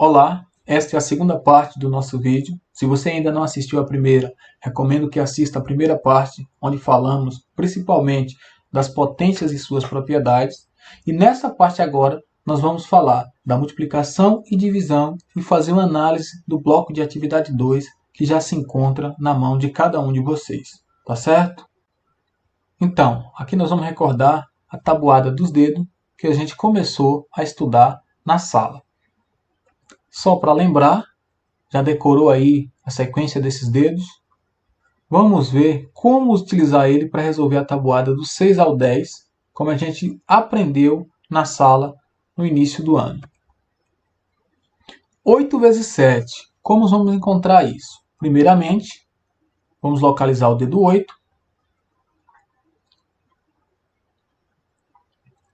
Olá, esta é a segunda parte do nosso vídeo. Se você ainda não assistiu a primeira, recomendo que assista a primeira parte, onde falamos principalmente das potências e suas propriedades. E nessa parte agora, nós vamos falar da multiplicação e divisão e fazer uma análise do bloco de atividade 2, que já se encontra na mão de cada um de vocês. Tá certo? Então, aqui nós vamos recordar a tabuada dos dedos que a gente começou a estudar na sala. Só para lembrar, já decorou aí a sequência desses dedos? Vamos ver como utilizar ele para resolver a tabuada do 6 ao 10, como a gente aprendeu na sala no início do ano. 8 vezes 7, como vamos encontrar isso? Primeiramente, vamos localizar o dedo 8,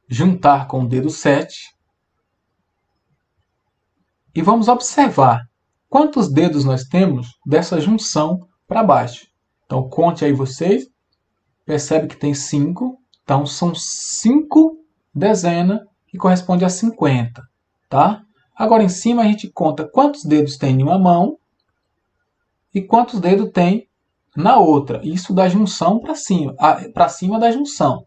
juntar com o dedo 7, e vamos observar quantos dedos nós temos dessa junção para baixo. Então, conte aí vocês. Percebe que tem 5. Então, são 5 dezenas, que corresponde a 50. Tá? Agora, em cima, a gente conta quantos dedos tem em uma mão e quantos dedos tem na outra. Isso da junção para cima da junção.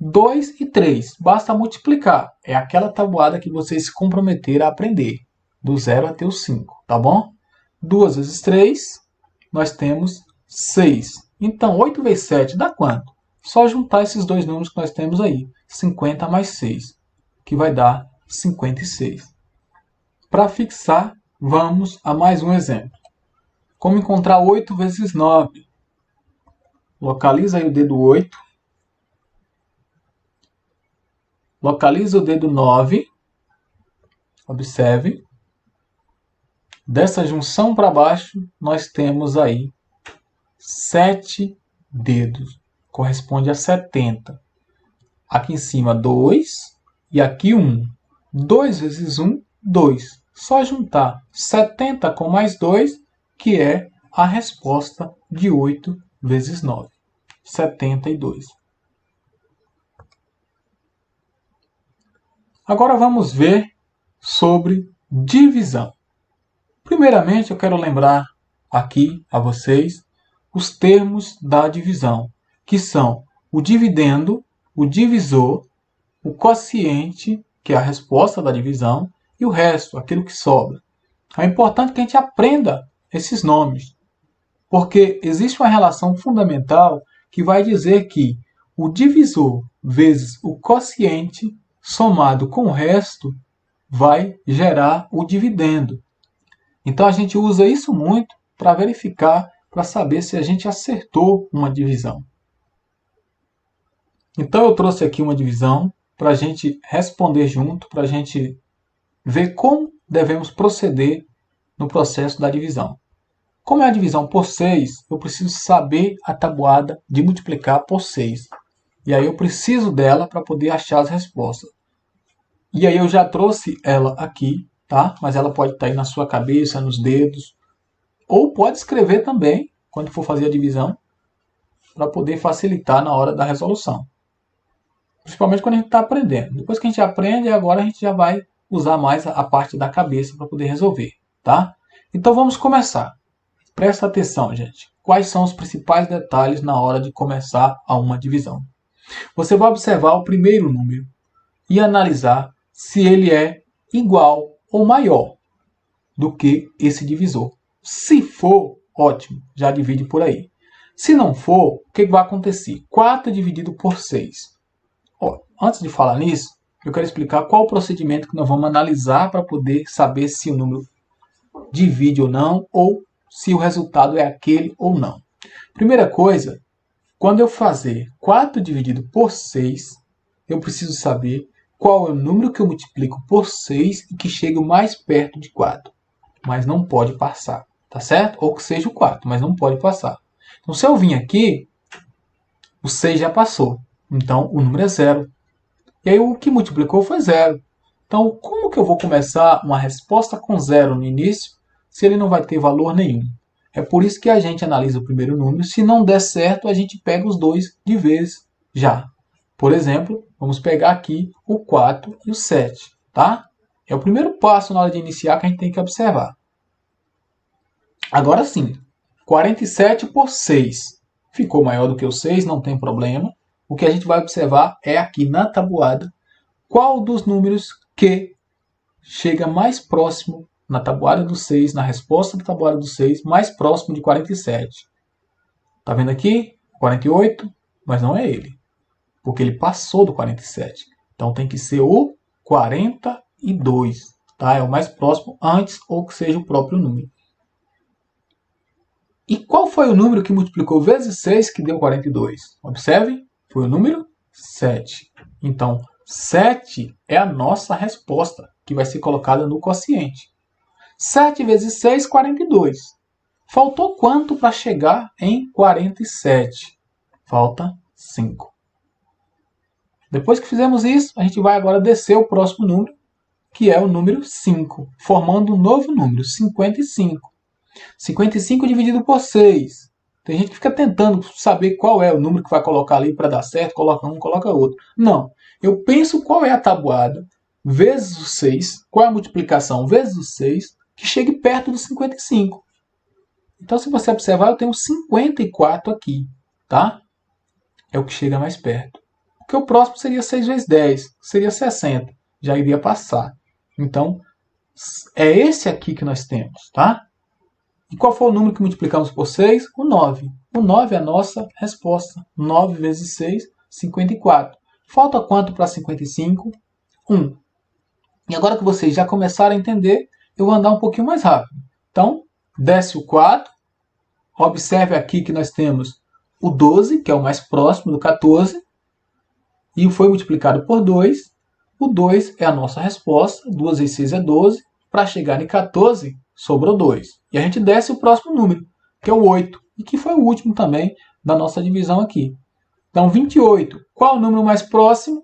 2 e 3. Basta multiplicar. É aquela tabuada que vocês se comprometeram a aprender. Do 0 até o 5. Tá bom? 2 vezes 3, nós temos 6. Então, 8 vezes 7 dá quanto? Só juntar esses dois números que nós temos aí. 50 mais 6, que vai dar 56. Para fixar, vamos a mais um exemplo. Como encontrar 8 vezes 9? Localiza aí o dedo 8. Localiza o dedo 9. Observe. Dessa junção para baixo, nós temos aí 7 dedos. Corresponde a 70. Aqui em cima, 2. E aqui, 1. 2 vezes 1, 2. Só juntar 70 com mais 2, que é a resposta de 8 vezes 9. 72. Agora vamos ver sobre divisão. Primeiramente, eu quero lembrar aqui a vocês os termos da divisão, que são o dividendo, o divisor, o quociente, que é a resposta da divisão, e o resto, aquilo que sobra. É importante que a gente aprenda esses nomes, porque existe uma relação fundamental que vai dizer que o divisor vezes o quociente somado com o resto vai gerar o dividendo. Então a gente usa isso muito para verificar, para saber se a gente acertou uma divisão. Então eu trouxe aqui uma divisão para a gente responder junto, para a gente ver como devemos proceder no processo da divisão. Como é a divisão por 6, eu preciso saber a tabuada de multiplicar por 6. E aí eu preciso dela para poder achar as respostas. E aí eu já trouxe ela aqui, tá? Mas ela pode estar aí na sua cabeça, nos dedos. Ou pode escrever também, quando for fazer a divisão, para poder facilitar na hora da resolução. Principalmente quando a gente está aprendendo. Depois que a gente aprende, agora a gente já vai usar mais a parte da cabeça para poder resolver, tá? Então vamos começar. Presta atenção, gente. Quais são os principais detalhes na hora de começar a uma divisão? Você vai observar o primeiro número e analisar se ele é igual ou maior do que esse divisor. Se for, ótimo, já divide por aí. Se não for, o que vai acontecer? 4 dividido por 6. Antes de falar nisso, eu quero explicar qual o procedimento que nós vamos analisar para poder saber se o número divide ou não, ou se o resultado é aquele ou não. Primeira coisa, quando eu fazer 4 dividido por 6, eu preciso saber qual é o número que eu multiplico por 6 e que chegue o mais perto de 4. Mas não pode passar, tá certo? Ou que seja o 4, mas não pode passar. Então, se eu vim aqui, o 6 já passou. Então, o número é 0. E aí, o que multiplicou foi 0. Então, como que eu vou começar uma resposta com 0 no início, se ele não vai ter valor nenhum? É por isso que a gente analisa o primeiro número. Se não der certo, a gente pega os dois de vez já. Por exemplo, vamos pegar aqui o 4 e o 7. Tá? É o primeiro passo na hora de iniciar que a gente tem que observar. Agora sim, 47 por 6 ficou maior do que o 6, não tem problema. O que a gente vai observar é aqui na tabuada qual dos números que chega mais próximo na tabuada do 6, na resposta da tabuada do 6, mais próximo de 47. Tá vendo aqui? 48, mas não é ele, porque ele passou do 47. Então tem que ser o 42, tá? É o mais próximo antes ou que seja o próprio número. E qual foi o número que multiplicou vezes 6 que deu 42? Observe, foi o número 7. Então, 7 é a nossa resposta, que vai ser colocada no quociente. 7 vezes 6, 42. Faltou quanto para chegar em 47? Falta 5. Depois que fizemos isso, a gente vai agora descer o próximo número, que é o número 5, formando um novo número, 55. 55 dividido por 6. Tem gente que fica tentando saber qual é o número que vai colocar ali para dar certo, coloca um, coloca outro. Não. Eu penso qual é a tabuada vezes o 6, qual é a multiplicação vezes o 6, que chegue perto do 55. Então, se você observar, eu tenho 54 aqui, tá? É o que chega mais perto. Porque o próximo seria 6 vezes 10, seria 60. Já iria passar. Então, é esse aqui que nós temos, tá? E qual foi o número que multiplicamos por 6? O 9. O 9 é a nossa resposta. 9 vezes 6, 54. Falta quanto para 55? 1. E agora que vocês já começaram a entender, eu vou andar um pouquinho mais rápido. Então, desce o 4. Observe aqui que nós temos o 12, que é o mais próximo do 14. E foi multiplicado por 2. O 2 é a nossa resposta. 2 vezes 6 é 12. Para chegar em 14, sobrou 2. E a gente desce o próximo número, que é o 8. E que foi o último também da nossa divisão aqui. Então, 28. Qual o número mais próximo?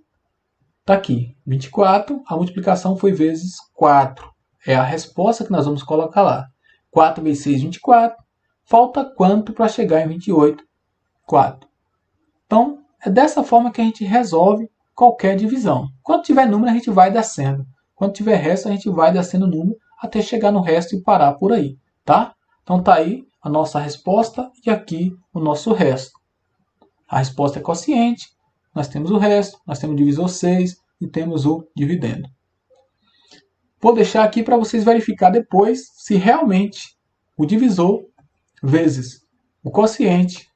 Está aqui. 24. A multiplicação foi vezes 4. É a resposta que nós vamos colocar lá. 4 vezes 6, 24. Falta quanto para chegar em 28? 4. Então, é dessa forma que a gente resolve qualquer divisão. Quando tiver número, a gente vai descendo. Quando tiver resto, a gente vai descendo o número até chegar no resto e parar por aí, tá? Então tá aí a nossa resposta e aqui o nosso resto. A resposta é quociente, nós temos o resto, nós temos o divisor 6 e temos o dividendo. Vou deixar aqui para vocês verificar depois se realmente o divisor vezes o quociente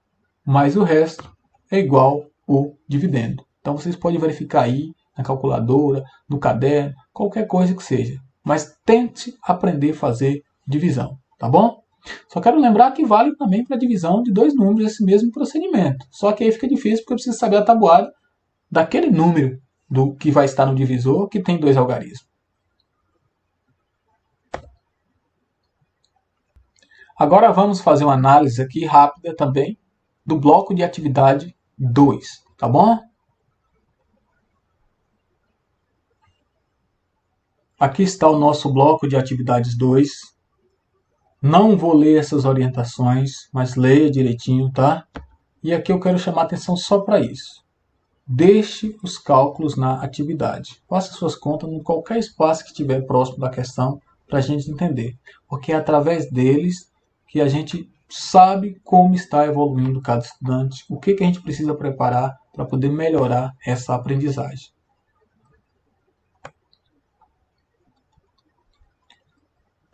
mais o resto é igual ao dividendo. Então vocês podem verificar aí na calculadora, no caderno, qualquer coisa que seja. Mas tente aprender a fazer divisão, tá bom? Só quero lembrar que vale também para a divisão de dois números esse mesmo procedimento. Só que aí fica difícil porque eu preciso saber a tabuada daquele número do que vai estar no divisor que tem dois algarismos. Agora vamos fazer uma análise aqui rápida também do bloco de atividade 2, tá bom? Aqui está o nosso bloco de atividades 2. Não vou ler essas orientações, mas leia direitinho, tá? E aqui eu quero chamar atenção só para isso. Deixe os cálculos na atividade. Faça suas contas em qualquer espaço que estiver próximo da questão para a gente entender. Porque é através deles que a gente sabe como está evoluindo cada estudante, o que a gente precisa preparar para poder melhorar essa aprendizagem.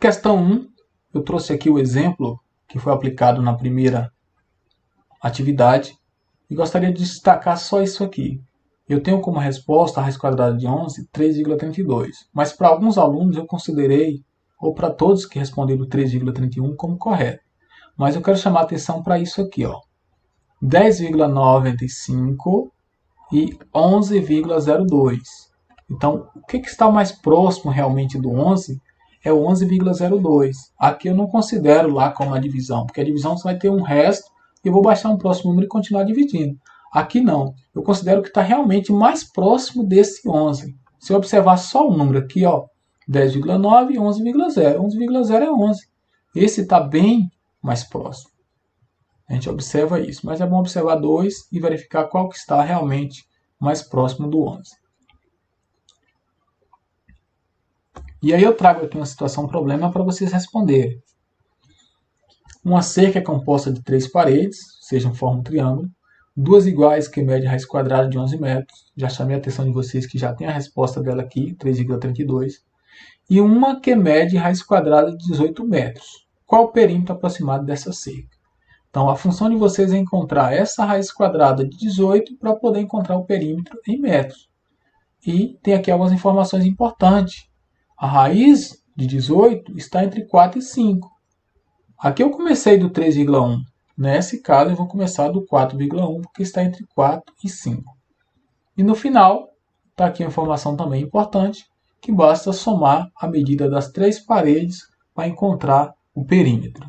Questão 1, eu trouxe aqui o exemplo que foi aplicado na primeira atividade e gostaria de destacar só isso aqui. Eu tenho como resposta a raiz quadrada de 11, 3,32, mas para alguns alunos eu considerei, ou para todos que responderam 3,31 como correto. Mas eu quero chamar a atenção para isso aqui, ó. 10,95 e 11,02. Então, o que está mais próximo realmente do 11 é o 11,02. Aqui eu não considero lá como a divisão, porque a divisão você vai ter um resto e eu vou baixar um próximo número e continuar dividindo. Aqui não. Eu considero que está realmente mais próximo desse 11. Se eu observar só o número aqui, ó, 10,9 e 11,0. 11,0 é 11. Esse está bem mais próximo. A gente observa isso, mas é bom observar 2 e verificar qual que está realmente mais próximo do 11. E aí eu trago aqui uma situação, um problema para vocês responderem. Uma cerca é composta de 3 paredes, seja, forma um triângulo, duas iguais que mede raiz quadrada de 11 metros, já chamei a atenção de vocês que já tem a resposta dela aqui, 3,32, e uma que mede raiz quadrada de 18 metros. Qual o perímetro aproximado dessa cerca? Então, a função de vocês é encontrar essa raiz quadrada de 18 para poder encontrar o perímetro em metros. E tem aqui algumas informações importantes. A raiz de 18 está entre 4 e 5. Aqui eu comecei do 3,1. Nesse caso, eu vou começar do 4,1, porque está entre 4 e 5. E no final, está aqui a informação também importante, que basta somar a medida das 3 paredes para encontrar o perímetro.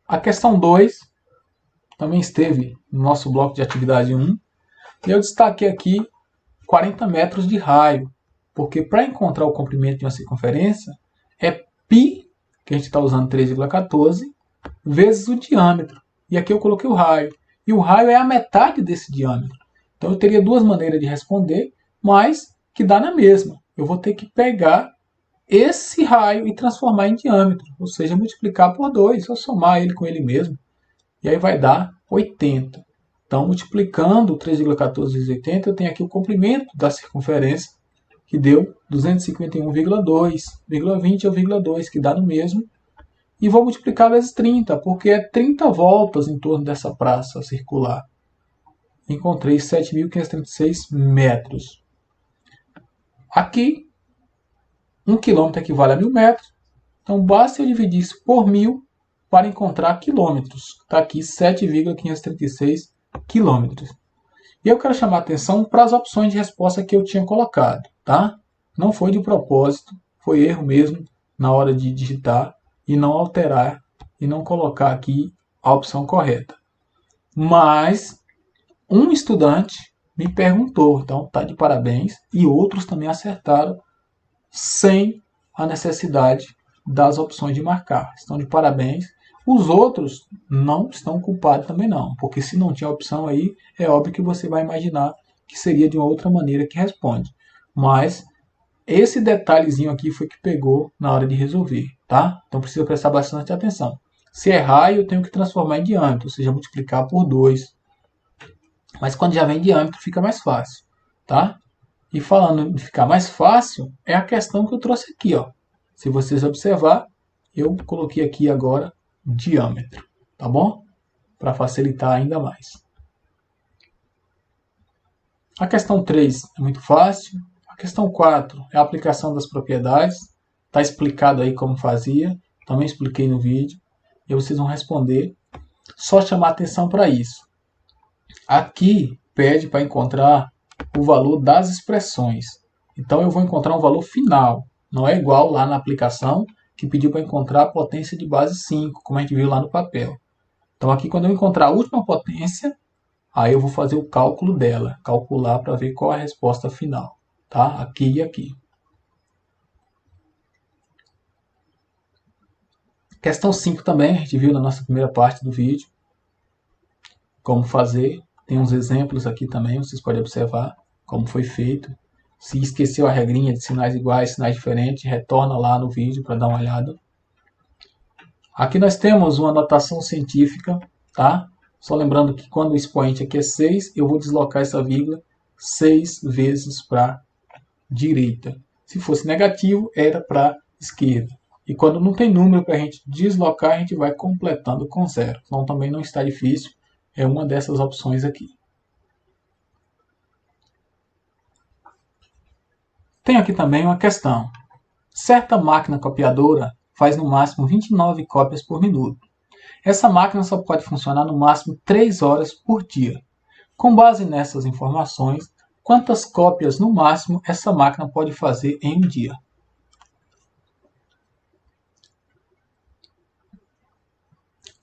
A questão 2 também esteve no nosso bloco de atividade 1. E eu destaquei aqui 40 metros de raio, porque para encontrar o comprimento de uma circunferência é π, que a gente está usando 3,14, vezes o diâmetro. E aqui eu coloquei o raio. E o raio é a metade desse diâmetro. Então eu teria duas maneiras de responder, mas que dá na mesma. Eu vou ter que pegar esse raio e transformar em diâmetro, ou seja, multiplicar por 2, ou somar ele com ele mesmo. E aí vai dar 80. Então, multiplicando 3,14 vezes 80, eu tenho aqui o comprimento da circunferência, que deu 251,2, 20 que dá no mesmo. E vou multiplicar vezes 30, porque é 30 voltas em torno dessa praça circular. Encontrei 7.536 metros. Aqui, 1 quilômetro equivale a 1.000 metros. Então, basta eu dividir isso por 1.000 para encontrar quilômetros. Está aqui 7,536 quilômetros. E eu quero chamar a atenção para as opções de resposta que eu tinha colocado. Tá? Não foi de propósito, foi erro mesmo na hora de digitar e não alterar e não colocar aqui a opção correta. Mas um estudante me perguntou, então está de parabéns, e outros também acertaram sem a necessidade das opções de marcar. Estão de parabéns. Os outros não estão culpados também não, porque se não tinha opção aí, é óbvio que você vai imaginar que seria de uma outra maneira que responde. Mas esse detalhezinho aqui foi que pegou na hora de resolver, tá? Então precisa prestar bastante atenção. Se errar, eu tenho que transformar em diâmetro, ou seja, multiplicar por 2. Mas quando já vem diâmetro, fica mais fácil, tá? E falando em ficar mais fácil, é a questão que eu trouxe aqui, ó. Se vocês observar, eu coloquei aqui agora diâmetro, tá bom? Para facilitar ainda mais. A questão 3 é muito fácil. A questão 4 é a aplicação das propriedades. Está explicado aí como fazia. Também expliquei no vídeo. E vocês vão responder. Só chamar atenção para isso. Aqui pede para encontrar o valor das expressões. Então eu vou encontrar um valor final. Não é igual lá na aplicação, que pediu para encontrar a potência de base 5, como a gente viu lá no papel. Então aqui quando eu encontrar a última potência, aí eu vou fazer o cálculo dela, calcular para ver qual é a resposta final, tá? Aqui e aqui. Questão 5 também, a gente viu na nossa primeira parte do vídeo, como fazer. Tem uns exemplos aqui também, vocês podem observar como foi feito. Se esqueceu a regrinha de sinais iguais, sinais diferentes, retorna lá no vídeo para dar uma olhada. Aqui nós temos uma notação científica, tá? Só lembrando que quando o expoente aqui é 6, eu vou deslocar essa vírgula 6 vezes para a direita. Se fosse negativo, era para a esquerda. E quando não tem número para a gente deslocar, a gente vai completando com 0. Então também não está difícil, é uma dessas opções aqui. Tem aqui também uma questão. Certa máquina copiadora faz no máximo 29 cópias por minuto. Essa máquina só pode funcionar no máximo 3 horas por dia. Com base nessas informações, quantas cópias no máximo essa máquina pode fazer em um dia?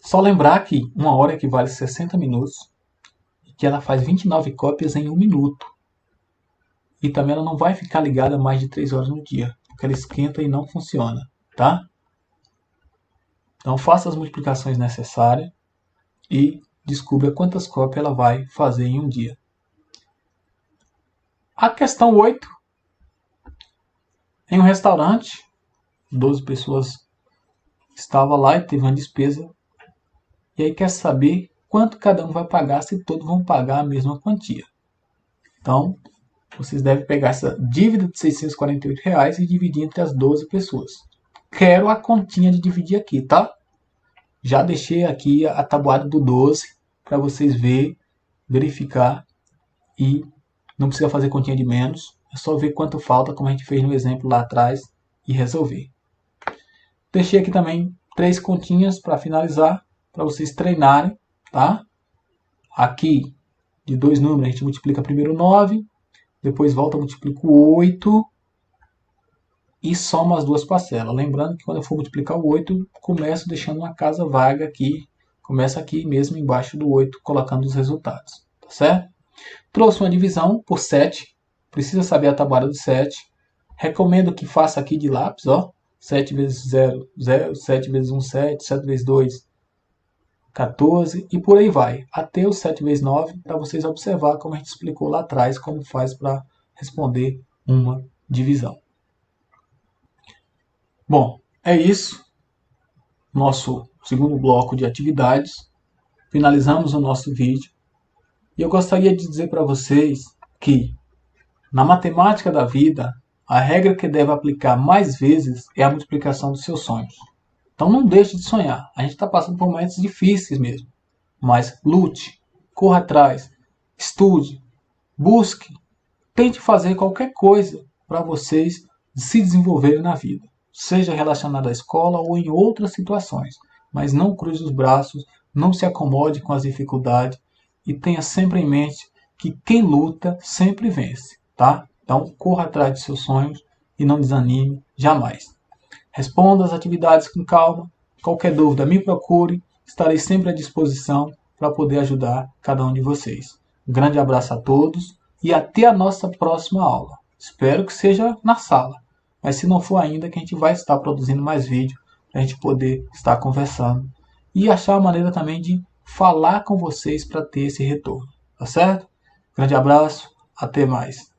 Só lembrar que uma hora equivale a 60 minutos e que ela faz 29 cópias em um minuto. E também ela não vai ficar ligada mais de 3 horas no dia, porque ela esquenta e não funciona, tá? Então faça as multiplicações necessárias e descubra quantas cópias ela vai fazer em um dia. A questão 8. Em um restaurante, 12 pessoas estavam lá e teve uma despesa. E aí quer saber quanto cada um vai pagar, se todos vão pagar a mesma quantia. Então, vocês devem pegar essa dívida de R$ 648 e dividir entre as 12 pessoas. Quero a continha de dividir aqui, tá? Já deixei aqui a tabuada do 12 para vocês verificar e não precisa fazer continha de menos. É só ver quanto falta, como a gente fez no exemplo lá atrás, e resolver. Deixei aqui também 3 continhas para finalizar, para vocês treinarem, tá? Aqui, de 2 números, a gente multiplica primeiro 9, depois volta, multiplica o 8 e soma as duas parcelas. Lembrando que quando eu for multiplicar o 8, começo deixando uma casa vaga aqui, começa aqui mesmo embaixo do 8, colocando os resultados, tá certo? Trouxe uma divisão por 7, precisa saber a tabuada do 7. Recomendo que faça aqui de lápis, ó. 7 vezes 0, 0, 7 vezes 1, 7, 7 vezes 2, 14 e por aí vai, até o 7 vezes 9, para vocês observar como a gente explicou lá atrás, como faz para responder uma divisão. Bom, é isso, nosso segundo bloco de atividades, finalizamos o nosso vídeo, e eu gostaria de dizer para vocês que, na matemática da vida, a regra que deve aplicar mais vezes é a multiplicação dos seus sonhos. Então não deixe de sonhar. A gente está passando por momentos difíceis mesmo. Mas lute, corra atrás, estude, busque, tente fazer qualquer coisa para vocês se desenvolverem na vida. Seja relacionado à escola ou em outras situações. Mas não cruze os braços, não se acomode com as dificuldades e tenha sempre em mente que quem luta sempre vence, tá? Então corra atrás de seus sonhos e não desanime jamais. Responda as atividades com calma. Qualquer dúvida, me procure. Estarei sempre à disposição para poder ajudar cada um de vocês. Um grande abraço a todos e até a nossa próxima aula. Espero que seja na sala. Mas se não for ainda, que a gente vai estar produzindo mais vídeo para a gente poder estar conversando. E achar uma maneira também de falar com vocês para ter esse retorno. Tá certo? Grande abraço. Até mais.